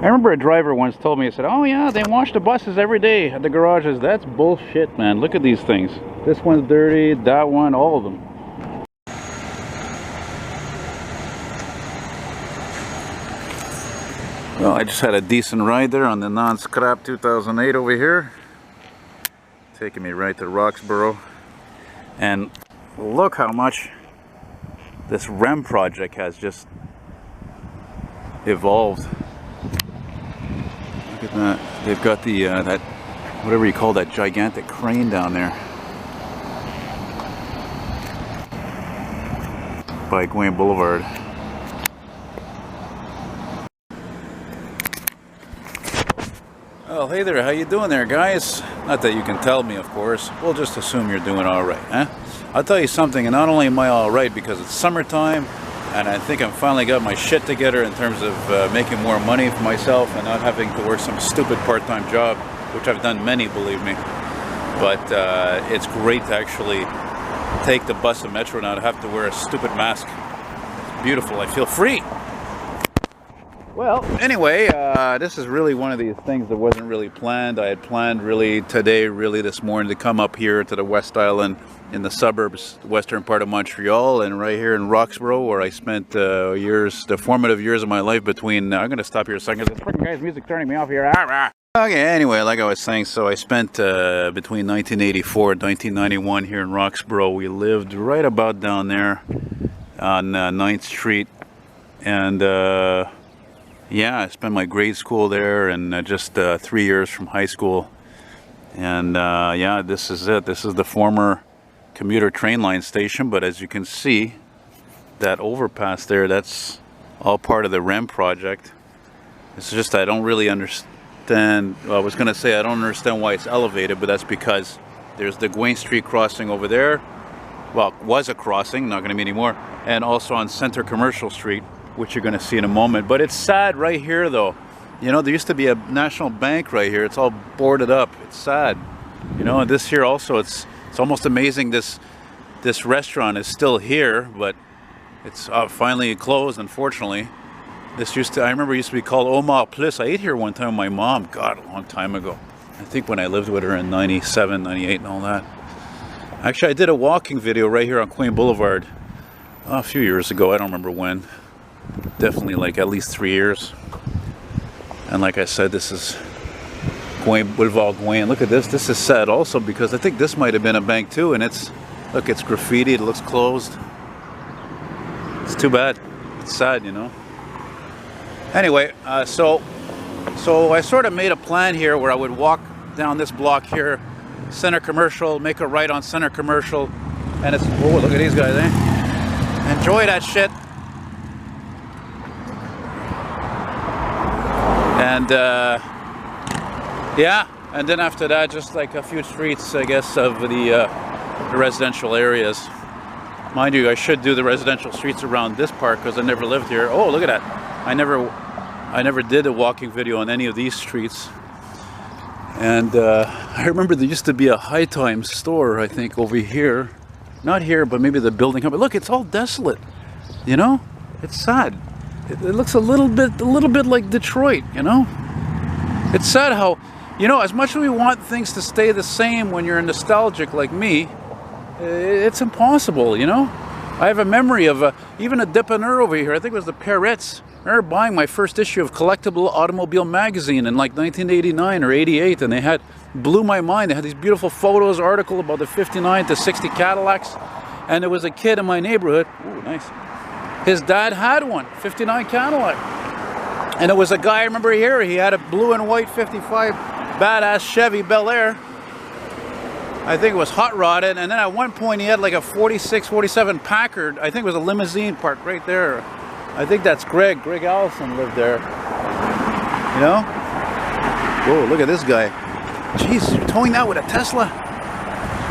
I remember a driver once told me, he said, oh yeah, they wash the buses every day at the garages. That's bullshit, man. Look at these things. This one's dirty, that one, all of them. Well, I just had a decent ride there on the non-scrap 2008 over here. Taking me right to Roxboro. And look how much this REM project has just evolved. Look at that. They've got the, that, whatever you call that gigantic crane down there. By Gwen Boulevard. Well, hey there, how you doing there, guys? Not that you can tell me, of course. We'll just assume you're doing all right, huh? I'll tell you something, and not only am I all right because it's summertime, and I think I've finally got my shit together in terms of making more money for myself and not having to work some stupid part-time job, which I've done many, believe me. But it's great to actually take the bus and metro now to have to wear a stupid mask. It's beautiful. I feel free. Well, anyway, this is really one of these things that wasn't really planned. I had planned really today, really this morning, to come up here to the West Island in the suburbs, the western part of Montreal, and right here in Roxboro, where I spent the formative years of my life between, I'm going to stop here a second, this freaking guy's music turning me off here. Okay, anyway, like I was saying, so I spent between 1984 and 1991 here in Roxboro. We lived right about down there on 9th Street, and yeah, I spent my grade school there and just 3 years from high school. And yeah, this is it. This is the former commuter train line station, but as you can see, that overpass there, that's all part of the REM project. It's just I don't really understand. Well, I was going to say I don't understand why it's elevated, but that's because there's the Gwen Street crossing over there. Well, was a crossing, not going to be anymore. And also on Center Commercial Street, which you're going to see in a moment. But it's sad right here, though. You know, there used to be a National Bank right here. It's all boarded up. It's sad. You know, and this here also, it's almost amazing this restaurant is still here, but it's finally closed, unfortunately. This used to, I remember it used to be called Omar Plus. I ate here one time with my mom, God, a long time ago. I think when I lived with her in 97, 98 and all that. Actually, I did a walking video right here on Queen Boulevard a few years ago. I don't remember when. Definitely like at least 3 years. And like I said, this is Gwen, Boulevard Gwen. Look at this. This is sad also because I think this might have been a bank too, and it's, look, it's graffiti. It looks closed. It's too bad. It's sad, you know. Anyway, so I sort of made a plan here where I would walk down this block here, Center Commercial, make a right on Center Commercial, and it's, oh, look at these guys, eh? Enjoy that shit. And yeah, and then after that, just like a few streets, I guess, of the residential areas. Mind you, I should do the residential streets around this park because I never lived here. Oh, look at that! I never did a walking video on any of these streets. And I remember there used to be a High Times store, I think, over here. Not here, but maybe the building. But look, it's all desolate. You know, it's sad. It looks a little bit like Detroit, you know? It's sad how, you know, as much as we want things to stay the same when you're nostalgic like me, it's impossible, you know? I have a memory of even a dépanneur over here. I think it was the Perrettes. I remember buying my first issue of Collectible Automobile magazine in like 1989 or 88, and they had, blew my mind. They had these beautiful photos, article about the 59 to 60 Cadillacs, and there was a kid in my neighborhood. Ooh, nice. His dad had one, 59 Cadillac. And it was a guy, I remember here, he had a blue and white 55 badass Chevy Bel Air. I think it was hot rodded. And then at one point he had like a 46, 47 Packard. I think it was a limousine parked right there. I think that's Greg Allison lived there. You know? Whoa, look at this guy. Jeez, you're towing that with a Tesla?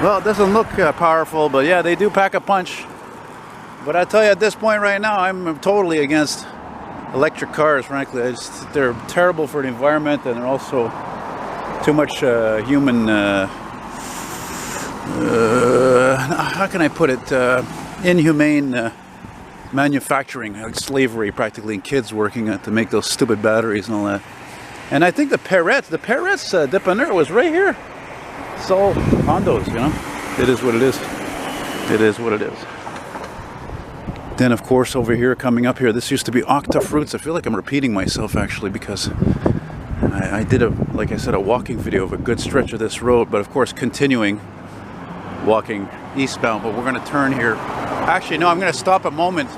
Well, it doesn't look powerful, but yeah, they do pack a punch. But I tell you, at this point right now, I'm totally against electric cars, frankly. They're terrible for the environment, and they're also too much human, how can I put it, inhumane manufacturing, like slavery practically, and kids working to make those stupid batteries and all that. And I think the Perret's dépanneur was right here. It's all condos, you know. It is what it is. It is what it is. Then, of course, over here, coming up here, this used to be Octa Fruits. I feel like I'm repeating myself, actually, because I did, like I said, a walking video of a good stretch of this road. But, of course, continuing walking eastbound. But we're going to turn here. Actually, no, I'm going to stop a moment.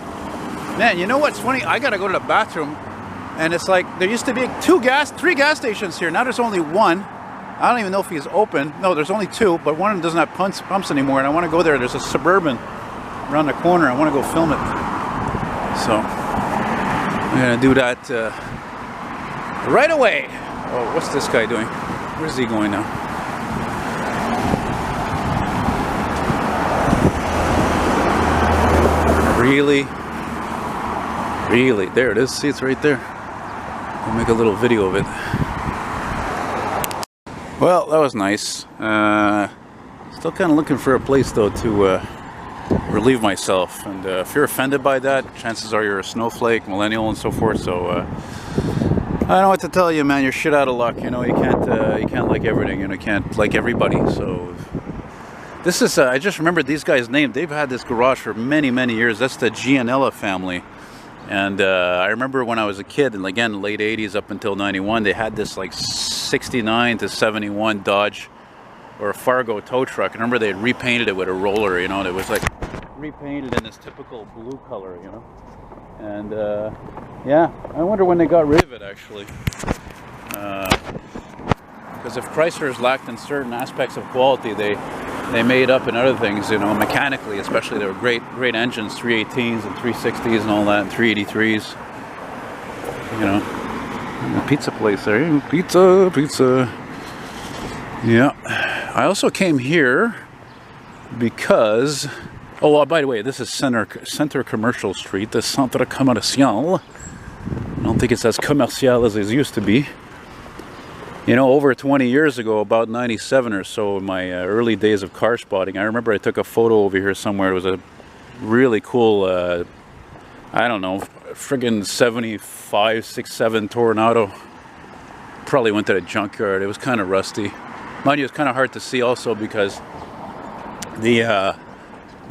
Man, you know what's funny? I got to go to the bathroom. And it's like, there used to be three gas stations here. Now there's only one. I don't even know if he's open. No, there's only two, but one of them doesn't have pumps anymore. And I want to go there. There's a Suburban around the corner. I want to go film it. So, I'm going to do that right away. Oh, what's this guy doing? Where's he going now? Really? Really? There it is. See, it's right there. I'll make a little video of it. Well, that was nice. Still kind of looking for a place, though, to relieve myself. And if you're offended by that, chances are you're a snowflake, millennial, and so forth. So I don't know what to tell you, man. You're shit out of luck. You know, you can't like everything. You know, you can't like everybody. So this is. I just remembered these guys' name. They've had this garage for many, many years. That's the Gianella family. And I remember when I was a kid, and again, late 80s up until 91, they had this like 69 to 71 Dodge or a Fargo tow truck. I remember they had repainted it with a roller, you know, and it was like repainted in this typical blue color, you know. And yeah, I wonder when they got rid of it, actually. Because if Chrysler's lacked in certain aspects of quality, they made up in other things, you know, mechanically especially. They were great engines, 318s and 360s and all that, and 383s. You know, a pizza place there. Pizza. Yeah. I also came here because, oh, well, by the way, this is Center Commercial Street, the Centre Commercial. I don't think it's as commercial as it used to be. You know, over 20 years ago, about 97 or so, in my early days of car spotting, I remember I took a photo over here somewhere. It was a really cool, I don't know, friggin' 75, 67 Tornado. Probably went to the junkyard. It was kind of rusty. Mind you, it was kind of hard to see also because the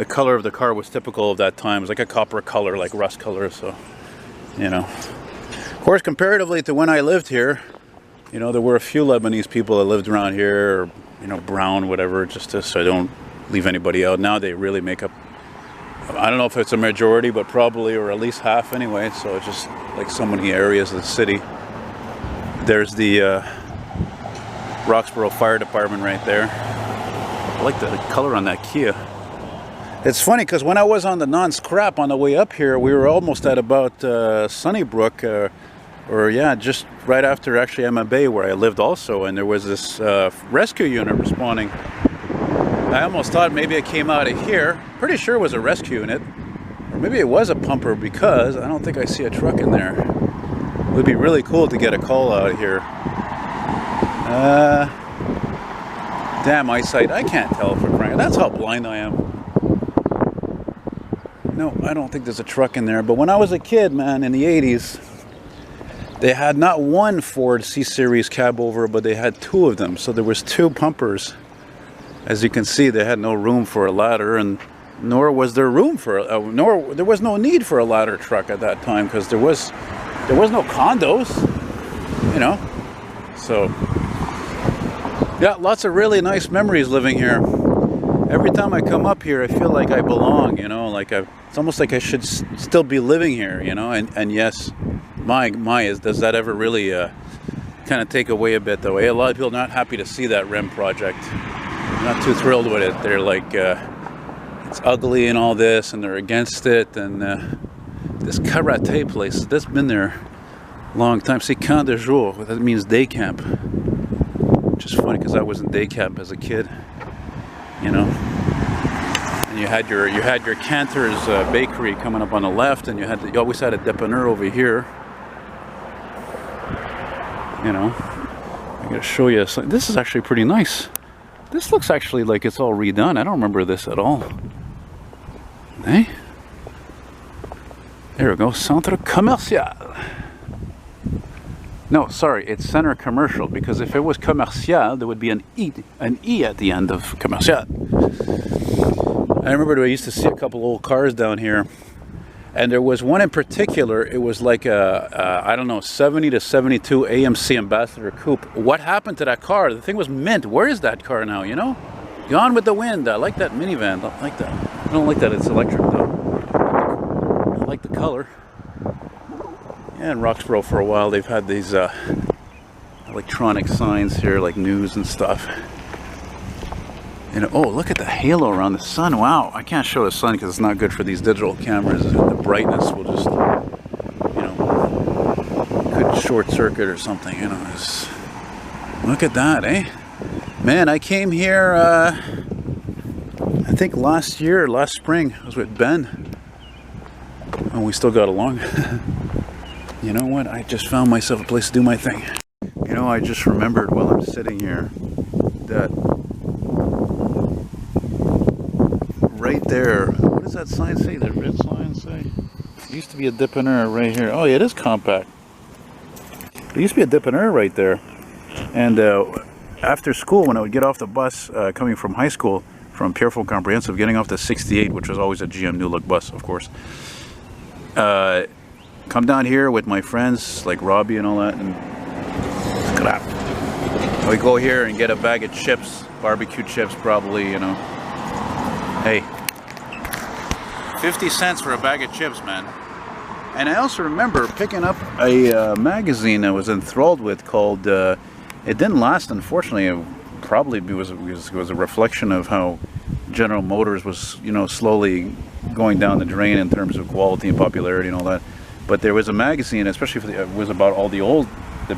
color of the car was typical of that time. It was like a copper color, like rust color, so, you know. Of course, comparatively to when I lived here, you know, there were a few Lebanese people that lived around here, or, you know, brown, whatever, just so I don't leave anybody out. Now they really make up, I don't know if it's a majority, but probably, or at least half anyway. So it's just like so many areas of the city. There's the Roxboro Fire Department right there. I like the color on that Kia. It's funny because when I was on the non-scrap on the way up here, we were almost at about Sunnybrook, or yeah, just right after actually Emma Bay, where I lived also, and there was this rescue unit responding. I almost thought maybe it came out of here. Pretty sure it was a rescue unit, or maybe it was a pumper, because I don't think I see a truck in there. It would be really cool to get a call out here. Damn eyesight, I can't tell for crying. That's how blind I am. No, I don't think there's a truck in there. But when I was a kid, man, in the 80s, they had not one Ford C-Series cab over, but they had two of them. So there was two pumpers. As you can see, they had no room for a ladder, and nor was there room for there was no need for a ladder truck at that time, because there was no condos, you know. So yeah, lots of really nice memories living here. Every time I come up here, I feel like I belong, you know, like it's almost like I should still be living here, you know. And yes, does that ever really kind of take away a bit, though? A lot of people are not happy to see that REM project. They're not too thrilled with it. They're like, it's ugly and all this, and they're against it. And this karate place, that's been there a long time. C'est camp de jour, that means day camp. Which is funny because I was in day camp as a kid, you know. And you had your Cantor's bakery coming up on the left, and you always had a dépanneur over here. You know, I'm gonna show you. This is actually pretty nice. This looks actually like it's all redone. I don't remember this at all. Hey, there we go, Centre Commercial. No, sorry, it's center commercial, because if it was commercial, there would be an E at the end of commercial. I remember I used to see a couple old cars down here, and there was one in particular. It was like a I don't know, 70 to 72 AMC Ambassador Coupe. What happened to that car? The thing was mint. Where is that car now, you know? Gone with the wind. I like that minivan. I like that. I don't like that it's electric, though. I like the color. Yeah, in Roxboro for a while they've had these electronic signs here, like news and stuff. And oh, look at the halo around the sun. Wow, I can't show the sun because it's not good for these digital cameras. The brightness will just, you know, could short circuit or something, you know. Just look at that, eh? Man, I came here, I think last spring. I was with Ben. And we still got along. You know what? I just found myself a place to do my thing. You know, I just remembered while I'm sitting here that right there, what does that sign say? The red sign say? It used to be a dipper right here. Oh, yeah, it is compact. There used to be a dipper right there. And after school, when I would get off the bus coming from high school, from Pierrefonds Comprehensive, getting off the 68, which was always a GM New Look bus, of course. Come down here with my friends like Robbie and all that, and we go here and get a bag of chips, barbecue chips probably, you know. Hey, 50 cents for a bag of chips, man. And I also remember picking up a magazine I was enthralled with called, it didn't last, unfortunately. It probably was a reflection of how General Motors was, you know, slowly going down the drain in terms of quality and popularity and all that. But there was a magazine, especially for it was about all the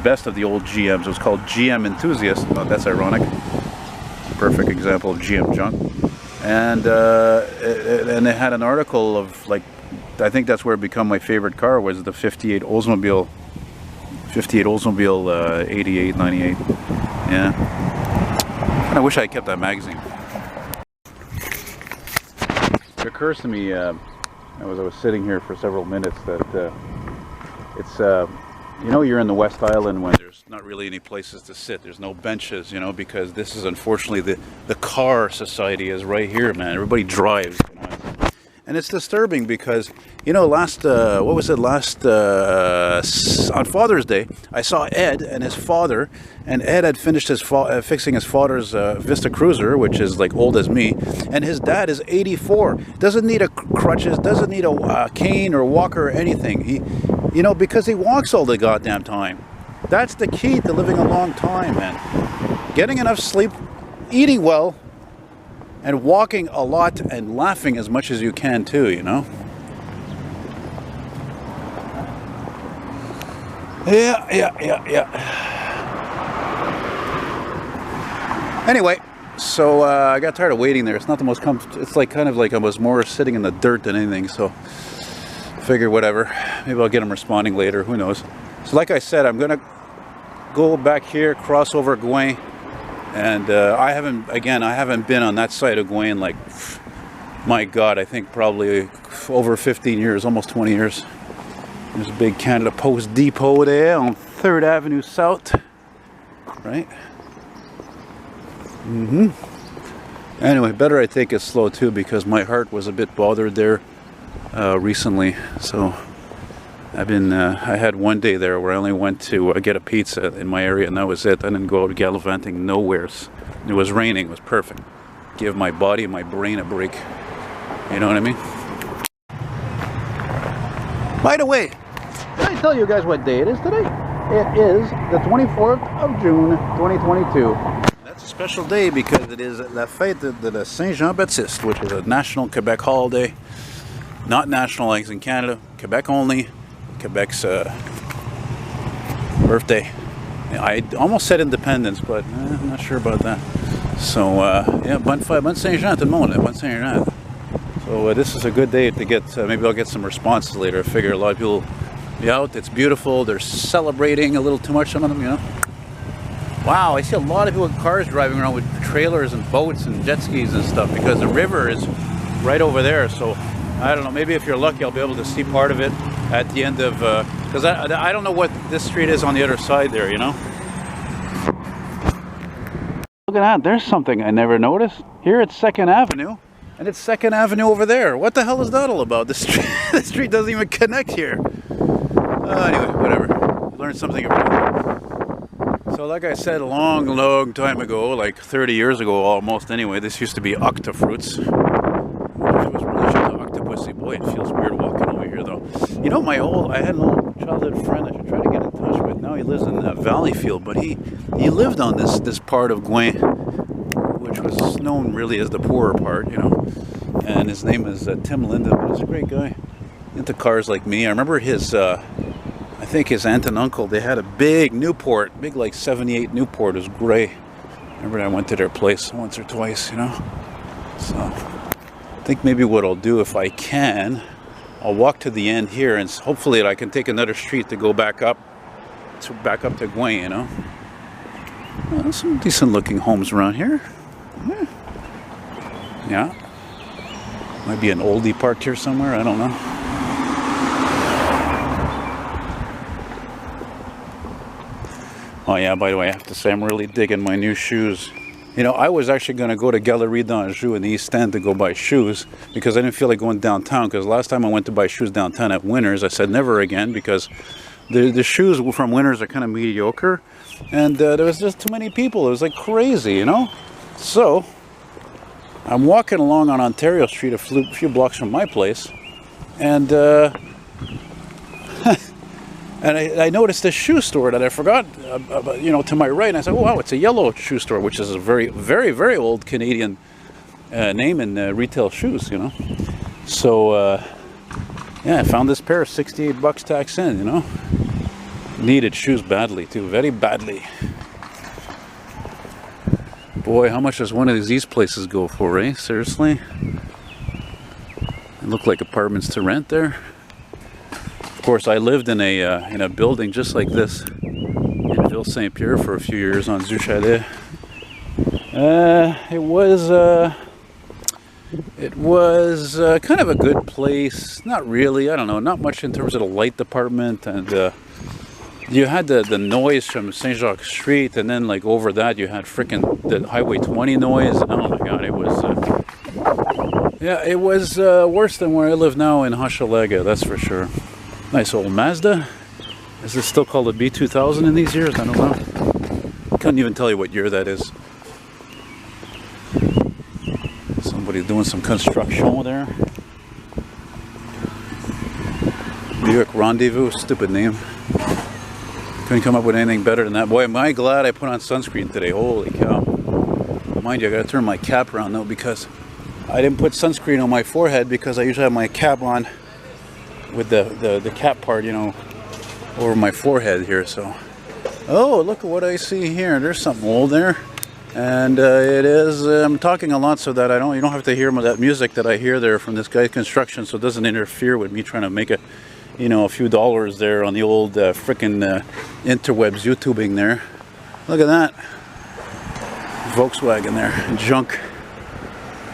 best of the old GMs. It was called GM Enthusiast. Oh, that's ironic. Perfect example of GM junk. And they had an article of, like, I think that's where it became my favorite car, was the 58 Oldsmobile 88, 98. Yeah. And I wish I had kept that magazine. It occurs to me, as I was sitting here for several minutes, that it's, you know, you're in the West Island when there's not really any places to sit. There's no benches, you know, because this is unfortunately the car society is right here, man. Everybody drives, you know. And it's disturbing because, you know, on Father's Day, I saw Ed and his father, and Ed had finished fixing his father's Vista Cruiser, which is like old as me, and his dad is 84, doesn't need a crutches, doesn't need a cane or walker or anything. He, you know, because he walks all the goddamn time. That's the key to living a long time, man. Getting enough sleep, eating well, and walking a lot and laughing as much as you can too, you know? Yeah. Anyway, so I got tired of waiting there. It's not the most it's like kind of like I was more sitting in the dirt than anything, so figured whatever. Maybe I'll get him responding later, who knows. So like I said, I'm gonna go back here, cross over Gouin. And I haven't been on that side of Gouin, like, my God, I think probably over 15 years, almost 20 years. There's a big Canada Post depot there on 3rd Avenue South, right? Anyway, better I take it slow too, because my heart was a bit bothered there recently. So I had one day there where I only went to get a pizza in my area, and that was it. I didn't go out gallivanting nowheres. It was raining, it was perfect. Give my body and my brain a break. You know what I mean? By the way, did I tell you guys what day it is today? It is the 24th of June, 2022. That's a special day because it is La Fête de Saint-Jean-Baptiste, which is a national Quebec holiday. Not national like in Canada, Quebec only. Quebec's birthday. I almost said independence, but I'm not sure about that. So, yeah, bonne Saint-Jean tout le monde, bonne Saint-Jean. So this is a good day to get, maybe I'll get some responses later. I figure a lot of people be out, it's beautiful, they're celebrating a little too much, some of them, you know. Wow, I see a lot of people with cars driving around with trailers and boats and jet skis and stuff, because the river is right over there. So, I don't know, maybe if you're lucky I'll be able to see part of it. at the end of, because I don't know what this street is on the other side there, you know. Look at that, there's something I never noticed. Here it's 2nd Avenue, and it's 2nd Avenue over there. What the hell is that all about? The street, the street doesn't even connect here. Anyway, whatever. Learned something every day. So like I said a long time ago, like 30 years ago almost anyway, this used to be Octafruits. It was really just an octopusy. Boy, it feels weird walking over here though. You know, I had an old childhood friend I should try to get in touch with. Now he lives in Valleyfield, but he lived on this part of Gouin, which was known really as the poorer part, you know. And his name is Tim Linden, but he's a great guy. Into cars like me. I remember his... I think his aunt and uncle, they had a big Newport, big like 78 Newport. It was gray. Remember I went to their place once or twice, you know. So I think maybe what I'll do if I can, I'll walk to the end here and hopefully I can take another street to go back up to Gouin, you know. There's some decent looking homes around here. Yeah. Might be an oldie parked here somewhere, I don't know. Oh yeah, by the way, I have to say I'm really digging my new shoes. You know, I was actually going to go to Galerie d'Anjou in the East End to go buy shoes because I didn't feel like going downtown, because last time I went to buy shoes downtown at Winners, I said never again because the shoes from Winners are kind of mediocre and there was just too many people. It was like crazy, you know? So, I'm walking along on Ontario Street a few blocks from my place and and I noticed a shoe store that I forgot about, you know, to my right. And I said, oh, wow, it's a Yellow shoe store, which is a very, very, very old Canadian name in retail shoes, you know. So, yeah, I found this pair, 68 bucks tax in, you know. Needed shoes badly, too, very badly. Boy, how much does one of these places go for, eh? Seriously? They look like apartments to rent there. Of course, I lived in a building just like this in Ville-Saint-Pierre for a few years on Zuchalet. It was kind of a good place. Not really, I don't know, not much in terms of the light department, and you had the noise from Saint Jacques Street, and then like over that you had frickin' the Highway 20 noise. And oh my god, it was yeah, it was worse than where I live now in Hochelaga, that's for sure. Nice old Mazda. Is this still called a B2000 in these years? I don't know. Couldn't even tell you what year that is. Somebody doing some construction there. Buick Rendezvous, stupid name. Couldn't come up with anything better than that. Boy, am I glad I put on sunscreen today. Holy cow. Mind you, I gotta turn my cap around though, because I didn't put sunscreen on my forehead because I usually have my cap on with the cap part, you know, over my forehead here. So, oh, look at what I see here. There's something old there, and it is. I'm talking a lot so that you don't have to hear that music that I hear there from this guy's construction, so it doesn't interfere with me trying to make a few dollars there on the old frickin' interwebs YouTubing there. Look at that Volkswagen there, junk.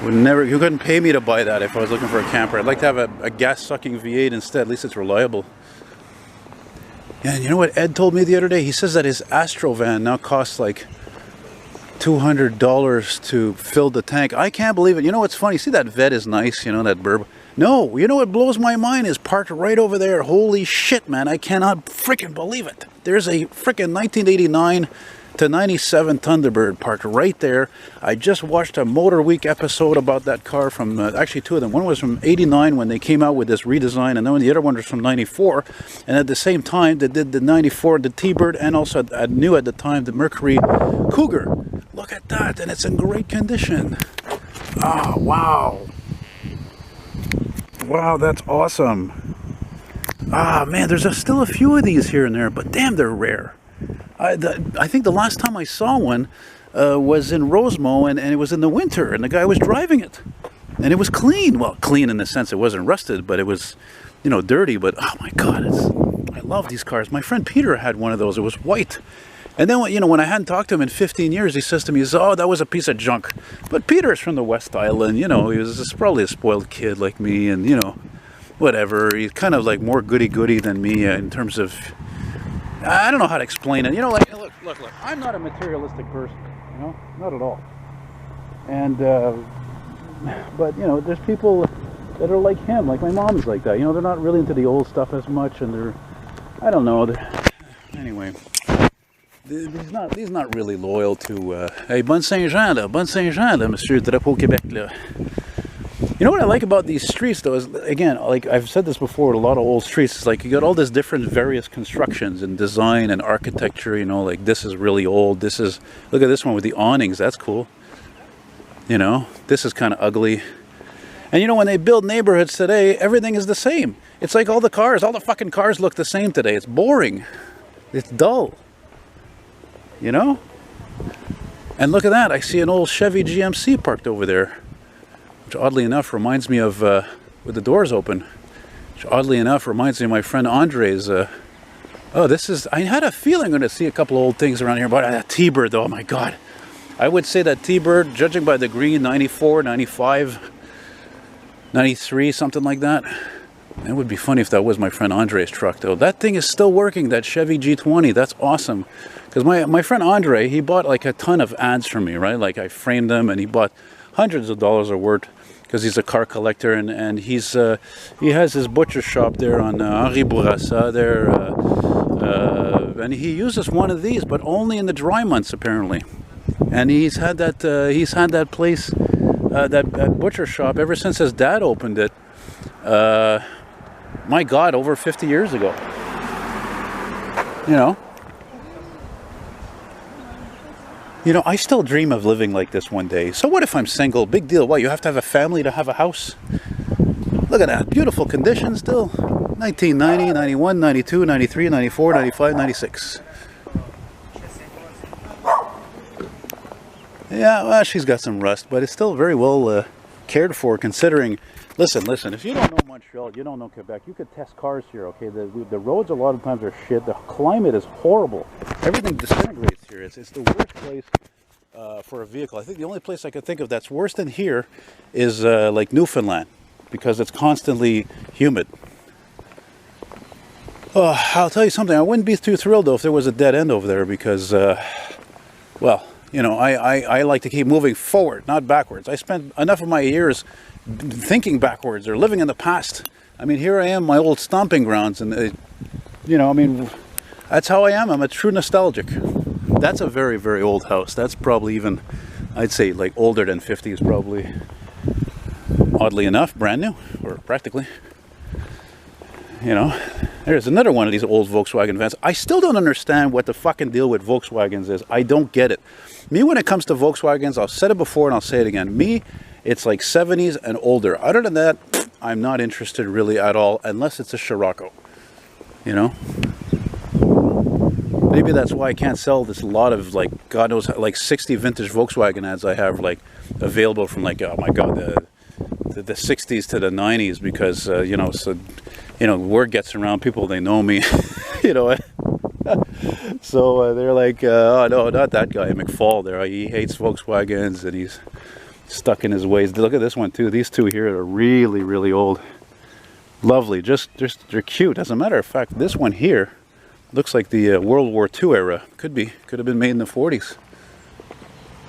Would never. You couldn't pay me to buy that if I was looking for a camper. I'd like to have a gas-sucking V8 instead. At least it's reliable. Yeah, and you know what Ed told me the other day? He says that his Astro van now costs like $200 to fill the tank. I can't believe it. You know what's funny? See, that Vet is nice, you know, that Burb. No, you know what blows my mind is parked right over there. Holy shit, man. I cannot freaking believe it. There's a freaking 1989 to 97 Thunderbird parked right there. I just watched a Motor Week episode about that car from, actually two of them. One was from 89 when they came out with this redesign, and then the other one was from 94. And at the same time, they did the 94, the T-Bird, and also I knew at the time the Mercury Cougar. Look at that, and it's in great condition. Oh, wow. Wow, that's awesome. Ah, man, there's still a few of these here and there, but damn, they're rare. I think the last time I saw one was in Rosemont, and it was in the winter, and the guy was driving it. And it was clean. Well, clean in the sense it wasn't rusted, but it was, you know, dirty. But, oh my God, I love these cars. My friend Peter had one of those. It was white. And then, you know, when I hadn't talked to him in 15 years, he says to me, oh, that was a piece of junk. But Peter's from the West Island, you know, he was probably a spoiled kid like me, and, you know, whatever. He's kind of like more goody-goody than me in terms of, I don't know how to explain it. You know, like, look, I'm not a materialistic person, you know, not at all. And, but, you know, there's people that are like him, like my mom's like that. You know, they're not really into the old stuff as much, and they're, I don't know, anyway. He's not really loyal to, hey, Bonne Saint-Jean, là, Monsieur Drapeau Québec, là. You know what I like about these streets, though, is, again, like I've said this before, a lot of old streets, it's like you got all this different various constructions and design and architecture, you know, like this is really old, this is, look at this one with the awnings, that's cool. You know, this is kind of ugly. And you know, when they build neighborhoods today, everything is the same. It's like all the fucking cars look the same today. It's boring. It's dull. You know? And look at that, I see an old Chevy GMC parked over there. Which oddly enough reminds me of, with the doors open, which oddly enough reminds me of my friend Andre's, oh, this is, I had a feeling I'm going to see a couple old things around here, but that T-Bird though, oh my God. I would say that T-Bird, judging by the green, 94, 95, 93, something like that. It would be funny if that was my friend Andre's truck though. That thing is still working, that Chevy G20, that's awesome. Because my friend Andre, he bought like a ton of ads for me, right? Like I framed them and he bought hundreds of dollars of worth. Because he's a car collector, and he's he has his butcher shop there on Henri Bourassa there, and he uses one of these, but only in the dry months apparently. And he's had that place, that butcher shop ever since his dad opened it. My God, over 50 years ago. You know. You know, I still dream of living like this one day. So what if I'm single? Big deal. What, you have to have a family to have a house? Look at that. Beautiful condition still. 1990, 91, 92, 93, 94, 95, 96. Yeah, well, she's got some rust, but it's still very well cared for considering... Listen, if you don't know Montreal, you don't know Quebec, you could test cars here, okay? The roads a lot of times are shit. The climate is horrible. Everything disintegrates here. It's the worst place for a vehicle. I think the only place I could think of that's worse than here is like Newfoundland, because it's constantly humid. Oh, I'll tell you something. I wouldn't be too thrilled, though, if there was a dead end over there, because, well, you know, I like to keep moving forward, not backwards. I spent enough of my years thinking backwards or living in the past. I mean, here I am, my old stomping grounds, and you know, I mean, that's how I am. I'm a true nostalgic. That's a very, very old house. That's probably even, I'd say, like older than 50s, probably. Oddly enough, brand new, or practically. You know, there's another one of these old Volkswagen vans. I still don't understand what the fucking deal with Volkswagens is. I don't get it. Me, when it comes to Volkswagens, I've said it before and I'll say it again. Me, it's like 70s and older. Other than that, I'm not interested really at all, unless it's a Scirocco. You know? Maybe that's why I can't sell this lot of, like, God knows, like 60 vintage Volkswagen ads I have, like, available from, like, oh my God, the 60s to the 90s, because, you know, so, you know, word gets around, people, they know me, you know. So they're like, oh no, not that guy, McFall there. He hates Volkswagens and he's stuck in his ways. Look at this one too. These two here are really, really old. Lovely, just they're cute. As a matter of fact, this one here looks like the World War II era. Could have been made in the 40s.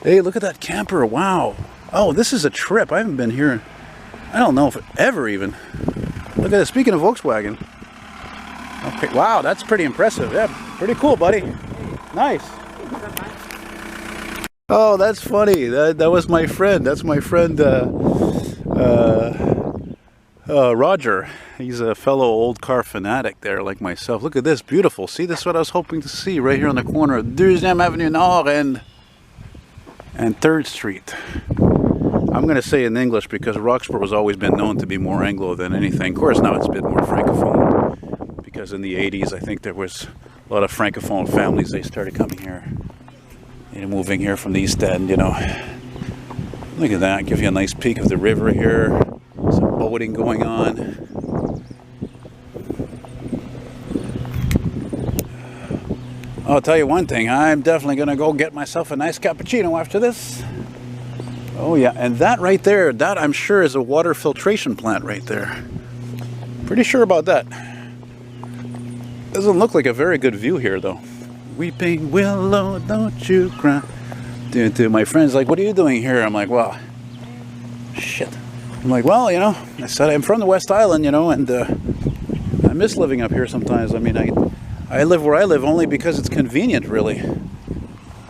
Hey, look at that camper. Wow. Oh, this is a trip. I haven't been here, I don't know if ever even. Look at this. Speaking of Volkswagen. Okay, wow, that's pretty impressive. Yeah, pretty cool, buddy. Nice. Oh, that's funny. That was my friend. That's my friend Roger. He's a fellow old car fanatic there, like myself. Look at this, beautiful. See, this is what I was hoping to see right here on the corner of 2nd Avenue Nord and 3rd Street. I'm going to say in English because Roxboro has always been known to be more Anglo than anything. Of course, now it's a bit more Francophone, because in the 80s, I think there was a lot of Francophone families. They started coming here, you know, moving here from the East End, you know. Look at that. Give you a nice peek of the river here. Some boating going on. I'll tell you one thing. I'm definitely going to go get myself a nice cappuccino after this. Oh yeah, and that right there, that I'm sure is a water filtration plant right there. Pretty sure about that. Doesn't look like a very good view here, though. Weeping willow, don't you cry. Dude, my friend's like, what are you doing here? I'm like, well, shit. I'm like, well, you know, I said I'm from the West Island, you know, and I miss living up here sometimes. I mean, I live where I live only because it's convenient, really.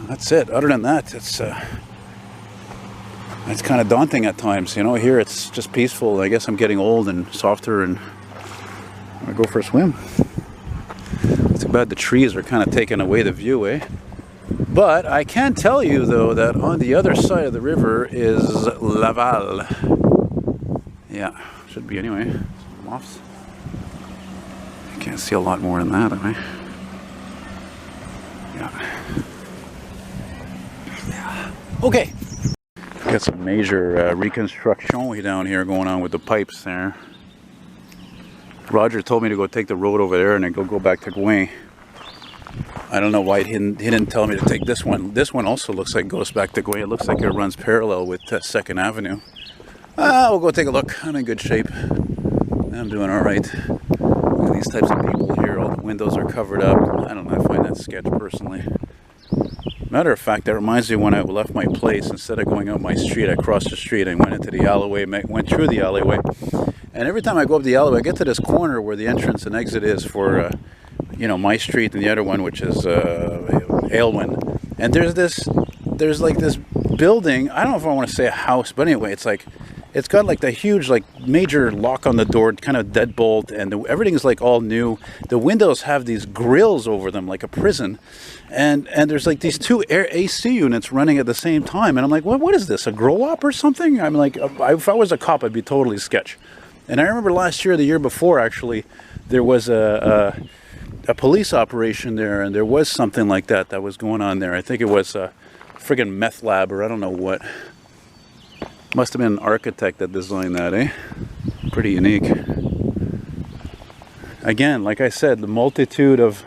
That's it. Other than that, it's kind of daunting at times, you know. Here it's just peaceful. I guess I'm getting old and softer, and I go for a swim. It's too bad the trees are kind of taking away the view, eh? But I can tell you, though, that on the other side of the river is Laval. Yeah, should be anyway. Some moths. You can't see a lot more than that, eh? Yeah. Okay. Got some major reconstruction down here going on with the pipes there. Roger told me to go take the road over there and then go back to Gouin. I don't know why he didn't tell me to take this one. This one also looks like it goes back to Gouin. It looks like it runs parallel with 2nd Avenue. We'll go take a look. I'm in good shape. I'm doing all right. Look at these types of people here. All the windows are covered up. I don't know. I find that sketch personally. Matter of fact, that reminds me when I left my place. Instead of going up my street, I crossed the street and went into the alleyway, went through the alleyway. And every time I go up the alleyway, I get to this corner where the entrance and exit is for, you know, my street, and the other one, which is Aylwin. And there's like this building. I don't know if I want to say a house, but anyway, it's got like the huge, like, major lock on the door, kind of deadbolt, and everything is like all new. The windows have these grills over them, like a prison, and there's like these two AC units running at the same time. And I'm like, what is this? A grow op or something? I'm like, if I was a cop, I'd be totally sketch. And I remember last year, the year before, actually, there was a police operation there, and there was something like that was going on there. I think it was a friggin' meth lab, or I don't know what. Must have been an architect that designed that, eh? Pretty unique. Again, like I said, the multitude of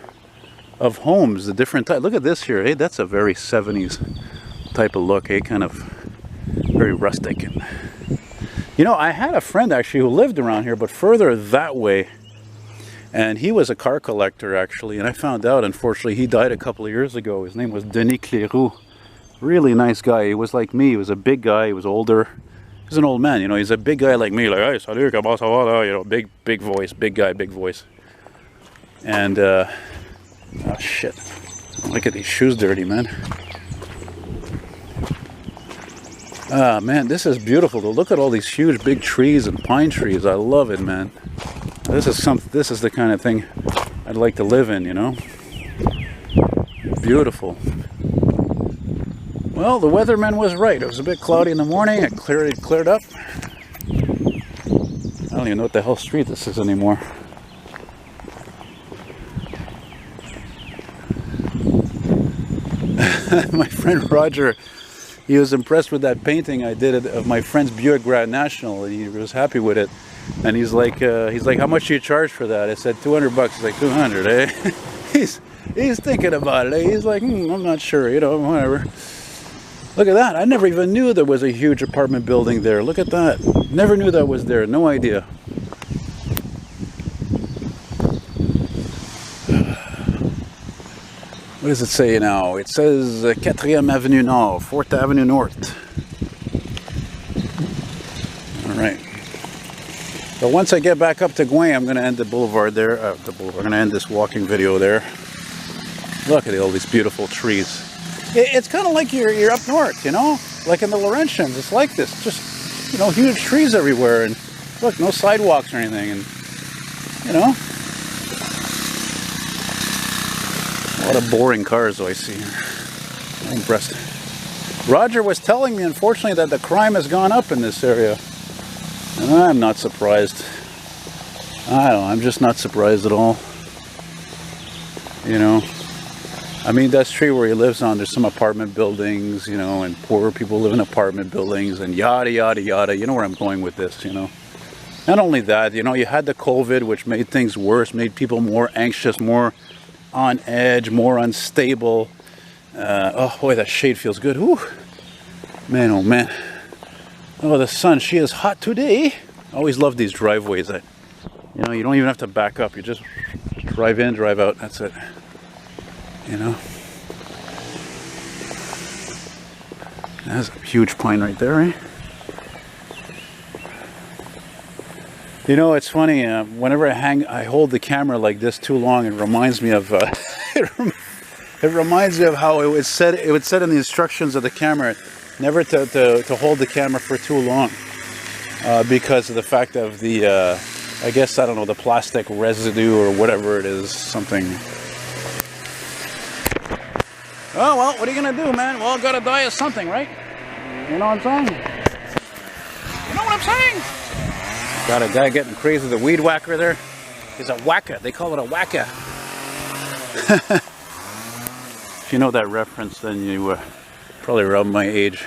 homes, the different type. Look at this here, eh? That's a very 70s type of look, eh? Kind of very rustic. And, you know, I had a friend actually who lived around here, but further that way. And he was a car collector, actually. And I found out, unfortunately, he died a couple of years ago. His name was Denis Cléroux. Really nice guy. He was like me. He was a big guy. He was older. He's an old man, you know. He's a big guy like me. Like, hey, salut, comment ça va? You know, big voice. Big guy, big voice. And, oh, shit. Look at these shoes dirty, man. Ah, man, this is beautiful, though. Look at all these huge, big trees and pine trees. I love it, man. This is the kind of thing I'd like to live in, you know. Beautiful. Well, the weatherman was right. It was a bit cloudy in the morning. It cleared up. I don't even know what the hell street this is anymore. My friend Roger, he was impressed with that painting I did of my friend's Buick Grand National. He was happy with it. And he's like, how much do you charge for that? I said, $200. He's like, 200, eh? he's thinking about it. Eh? He's like, I'm not sure, you know, whatever. Look at that. I never even knew there was a huge apartment building there. Look at that. Never knew that was there. No idea. What does it say now? It says 4th Avenue Nord, 4th Avenue North. All right. So once I get back up to Gouin, I'm going to end the boulevard there. I'm going to end this walking video there. Look at all these beautiful trees. It's kind of like you're up north, you know, like in the Laurentians. It's like this, just, you know, huge trees everywhere, and look, no sidewalks or anything, and, you know, a lot of boring cars though I see here. I'm impressed. Roger was telling me, unfortunately, that the crime has gone up in this area, and I'm not surprised. I don't know, I'm just not surprised at all, you know. I mean, that street where he lives on, there's some apartment buildings, you know, and poor people live in apartment buildings and yada, yada, yada. You know where I'm going with this, you know. Not only that, you know, you had the COVID, which made things worse, made people more anxious, more on edge, more unstable. Oh, boy, that shade feels good. Whew. Man, oh, man. Oh, the sun, she is hot today. I always love these driveways. You know, you don't even have to back up. You just drive in, drive out. That's it. You know. That's a huge pine right there, eh? You know, it's funny. Whenever I hold the camera like this too long, it reminds me of. It reminds me of how it was said. It would said in the instructions of the camera, never to hold the camera for too long, because of the fact of the, I guess, I don't know, the plastic residue or whatever it is, something. Oh well, what are you gonna do, man? Well, gotta die of something, right? You know what I'm saying? You know what I'm saying? Got a guy getting crazy, the weed whacker there. He's a whacker. They call it a whacker. If you know that reference, then you probably around my age.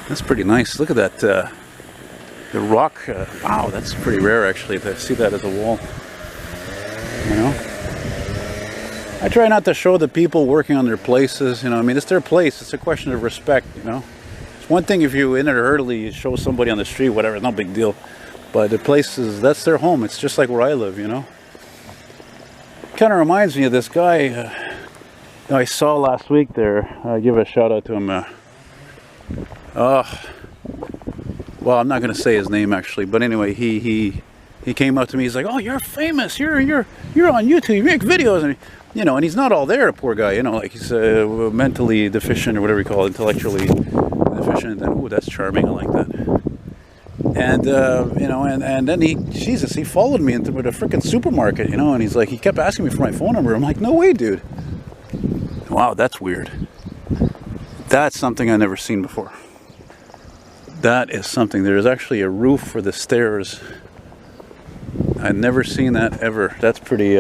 That's pretty nice. Look at that. The rock. Wow, that's pretty rare actually to see that as a wall. You know? I try not to show the people working on their places. You know, I mean, it's their place. It's a question of respect, you know? It's one thing if you inadvertently show somebody on the street, whatever, no big deal. But the places, that's their home. It's just like where I live, you know? Kind of reminds me of this guy I saw last week there. I'll give a shout out to him. Well, I'm not going to say his name actually, but anyway, he came up to me. He's like, "Oh, you're famous. You're on YouTube. You make videos." And you know, and he's not all there, poor guy. You know, like he's mentally deficient or whatever you call it, intellectually deficient. And oh, that's charming. I like that. And you know, and then he followed me into the freaking supermarket, you know, and he's like, he kept asking me for my phone number. I'm like, no way, dude. Wow, that's weird. That's something I've never seen before. That is something. There is actually a roof for the stairs. I've never seen that ever. That's pretty.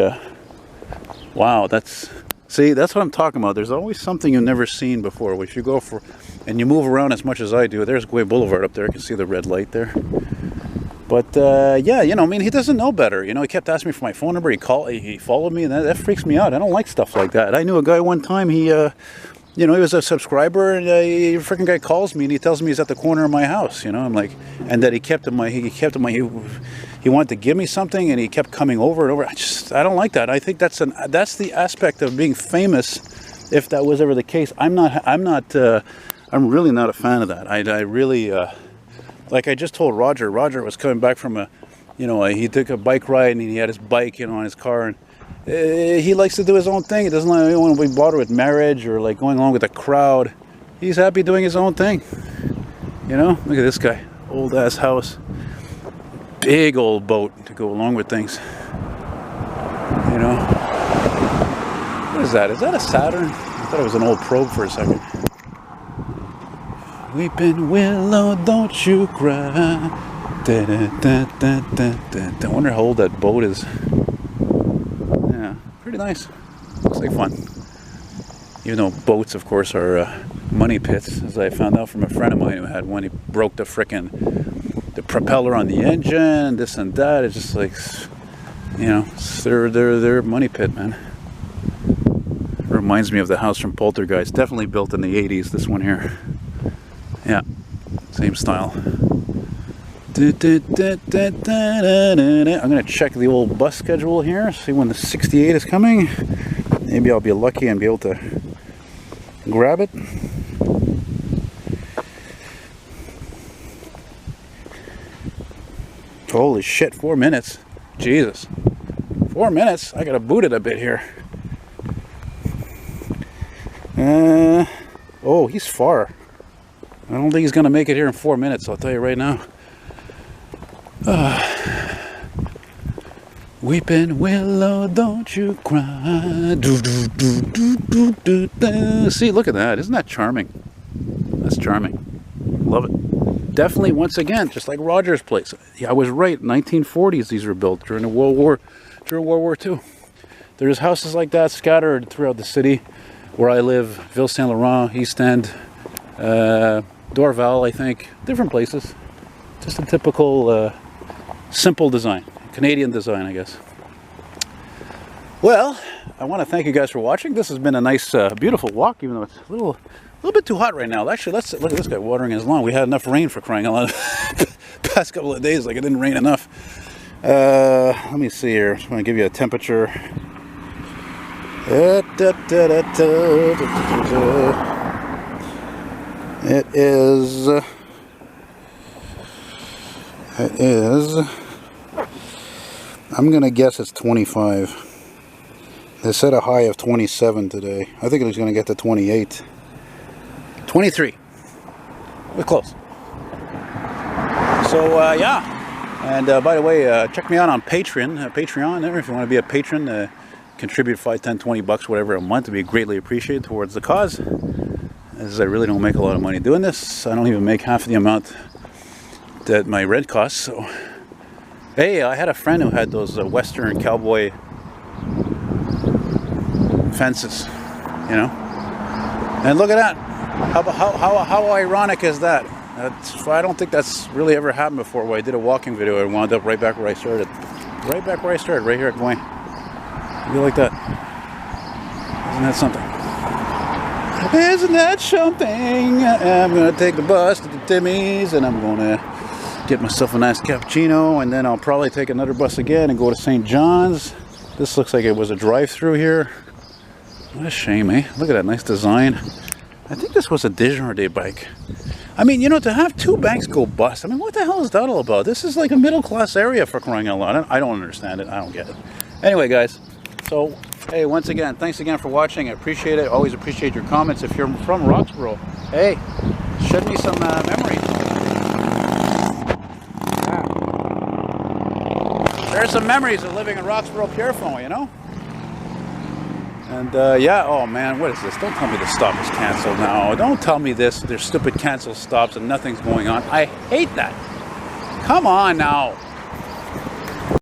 Wow, see, that's what I'm talking about. There's always something you've never seen before. If you go for, and you move around as much as I do, there's Guay Boulevard up there. I can see the red light there. But yeah, you know, I mean, he doesn't know better. You know, he kept asking me for my phone number. He followed me, and that freaks me out. I don't like stuff like that. I knew a guy one time. He, you know, he was a subscriber, and a freaking guy calls me and he tells me he's at the corner of my house. You know, I'm like, and that he wanted to give me something, and he kept coming over and over. I don't like that. I think that's the aspect of being famous. If that was ever the case, I'm really not a fan of that. I really, like I just told Roger. Roger was coming back from he took a bike ride, and he had his bike, you know, on his car, and he likes to do his own thing. He doesn't want to be bothered with marriage or like going along with the crowd. He's happy doing his own thing. You know, look at this guy, old ass house. Big old boat to go along with things. You know. What is that? Is that a Saturn? I thought it was an old probe for a second. Weeping willow, don't you cry. Da, da, da, da, da, da. I wonder how old that boat is. Yeah, pretty nice. Looks like fun. Even though boats, of course, are money pits, as I found out from a friend of mine who had one. He broke the propeller on the engine, this and that. It's just like, you know, they're money pit, man. Reminds me of the house from Poltergeist. Definitely built in the 80s, this one here. Yeah, same style. I'm gonna check the old bus schedule here, see when the 68 is coming. Maybe I'll be lucky and be able to grab it. Holy shit, 4 minutes. Jesus. 4 minutes? I gotta boot it a bit here. Oh, he's far. I don't think he's gonna make it here in 4 minutes, I'll tell you right now. Weeping willow, don't you cry. See, look at that. Isn't that charming? That's charming. Love it. Definitely, once again, just like Roger's place. Yeah, I was right. 1940s these were built during World War II. There's houses like that scattered throughout the city where I live. Ville Saint Laurent, East End, Dorval, I think. Different places. Just a typical simple design. Canadian design, I guess. Well, I want to thank you guys for watching. This has been a nice, beautiful walk, even though it's a little bit too hot right now. Actually, let's look at this guy watering his lawn. We had enough rain, for crying out loud. Past couple of days, like it didn't rain enough. Let me see here. I'm just going to give you a temperature. It is, I'm going to guess it's 25. They set a high of 27 today. I think it was going to get to 28. 23. We're close. So, yeah. And by the way, check me out on Patreon there if you want to be a patron. Contribute 5, 10, 20 bucks, whatever a month to be greatly appreciated towards the cause. As I really don't make a lot of money doing this. I don't even make half the amount that my rent costs. So, hey, I had a friend who had those Western cowboy fences, you know. And look at that. How ironic is that? I don't think that's really ever happened before. Where I did a walking video, I wound up right back where I started. Right back where I started, right here at Gwen. You like that? Isn't that something? Isn't that something? I'm going to take the bus to the Timmy's and I'm going to get myself a nice cappuccino, and then I'll probably take another bus again and go to St. John's. This looks like it was a drive-through here. What a shame, eh? Look at that nice design. I think this was a Desjardins bike. I mean, you know, to have two banks go bust, I mean, what the hell is that all about? This is like a middle-class area for crying out loud. I don't understand it. I don't get it. Anyway, guys, so, hey, once again, thanks again for watching. I appreciate it. Always appreciate your comments. If you're from Roxboro, hey, shed me some memories. Yeah. There's some memories of living in Roxboro-Pierrefonds, you know? And yeah, oh man, what is this? Don't tell me the stop is canceled now. Don't tell me this. There's stupid cancel stops and nothing's going on. I hate that. Come on now.